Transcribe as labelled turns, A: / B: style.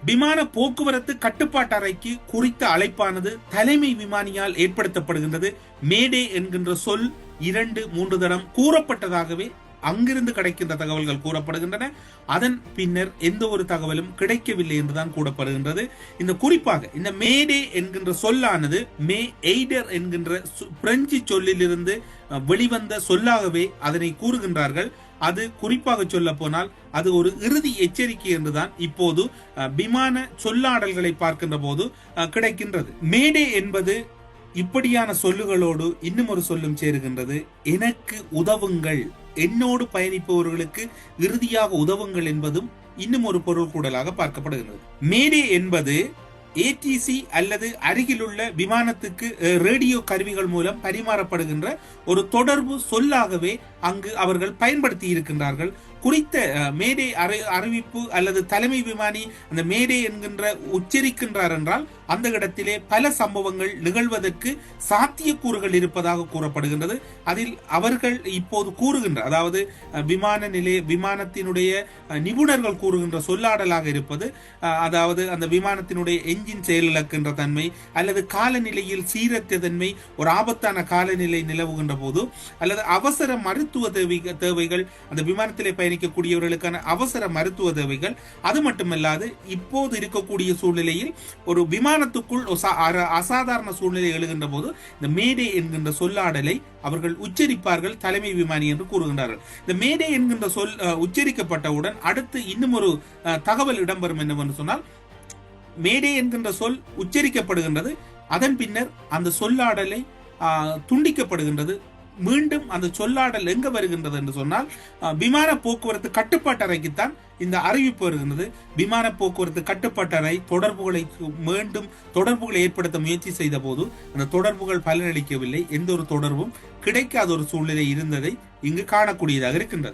A: விமான போக்குவரத்து கட்டுப்பாட்டு அறைக்கு குறித்த அழைப்பானது தலைமை விமானியால் ஏற்படுத்தப்படுகின்றது. மேடே என்கின்ற சொல் 2-3 தடம் கூறப்பட்டதாகவே அங்கிருந்து கிடைக்கின்ற தகவல்கள் கூறப்படுகின்றன. அதன் பின்னர் எந்த ஒரு தகவலும் கிடைக்கவில்லை என்றுதான் கூறப்படுகின்றது. இந்த குறிப்பாக இந்த மேடே என்கின்ற சொல்லானது மே எய்டர் என்கின்ற பிரெஞ்சு சொல்லிலிருந்து வெளிவந்த சொல்லாகவே அதனை கூறுகின்றார்கள். அது குறிப்பாக சொல்ல போனால் அது ஒரு இறுதி எச்சரிக்கை என்றுதான் இப்போது விமான சொல்லாடல்களை பார்க்கின்ற போது கிடைக்கின்றது. மேடே என்பது இப்படியான சொல்லுகளோடு இன்னும் ஒரு சொல்லும் சேருகின்றது. எனக்கு உதவுங்கள், என்னோடு பயணிப்பவர்களுக்கு இறுதியாக உதவுங்கள் என்பதும் இன்னும் ஒரு பொருள் கூடலாக பார்க்கப்படுகிறது. மேடே என்பது ஏடிசி அல்லது அருகிலுள்ள விமானத்துக்கு ரேடியோ கருவிகள் மூலம் பரிமாறப்படுகின்ற ஒரு தொடர்பு சொல்லாகவே அங்கு அவர்கள் பயன்படுத்தி இருக்கின்றார்கள். குறித்த மேடே அறிவிப்பு அல்லது தலைமை விமானி அந்த மேடே என்கின்ற உச்சரிக்கின்றார் என்றால் அந்த இடத்திலே பல சம்பவங்கள் நிகழ்வதற்கு சாத்தியக்கூறுகள் இருப்பதாக கூறப்படுகின்றது. அதில் அவர்கள் இப்போது கூறுகின்ற, அதாவது விமானத்தினுடைய நிபுணர்கள் கூறுகின்ற சொல்லாடலாக இருப்பது, அதாவது அந்த விமானத்தினுடைய என்ஜின் செயலிழக்கின்ற தன்மை அல்லது காலநிலையில் சீரற்ற தன்மை, ஒரு ஆபத்தான காலநிலை நிலவுகின்ற போது அல்லது அவசர மருத்துவ தேவைகள், அந்த விமானத்திலே பயணிக்கக்கூடியவர்களுக்கான அவசர மருத்துவ தேவைகள். அது மட்டுமல்லாது இப்போது இருக்கக்கூடிய சூழ்நிலையில் ஒரு விமானத்துக்குள் அசாதாரண சூழ்நிலை எழுகின்ற போது இந்த மேடே என்கின்ற சொல்லாடலை அவர்கள் உச்சரிப்பார்கள், தலைமை விமானி என்று கூறுகின்றார்கள். இந்த மேடே என்கின்ற சொல் உச்சரிக்கப்பட்டவுடன் அடுத்து இன்னும் ஒரு தகவல் இடம்பெறும் என்னவென்று சொன்னால், மேடே என்கின்ற சொல் உச்சரிக்கப்படுகின்றது, அதன் பின்னர் அந்த சொல்லாடலை துண்டிக்கப்படுகின்றது. மீண்டும் அந்த சொல்லாடல் எங்க வருகின்றது என்று சொன்னால் விமான போக்குவரத்து கட்டுப்பாட்டு அறைக்குத்தான் இந்த அறிவிப்பு வருகின்றது. விமான போக்குவரத்து கட்டுப்பாட்டு அறை தொடர்புகளை ஏற்படுத்த முயற்சி செய்த போது அந்த தொடர்புகள் பலனளிக்கவில்லை. எந்த ஒரு தொடர்பும் கிடைக்காத ஒரு சூழ்நிலை இருந்ததை இங்கு காணக்கூடியதாக இருக்கின்றது.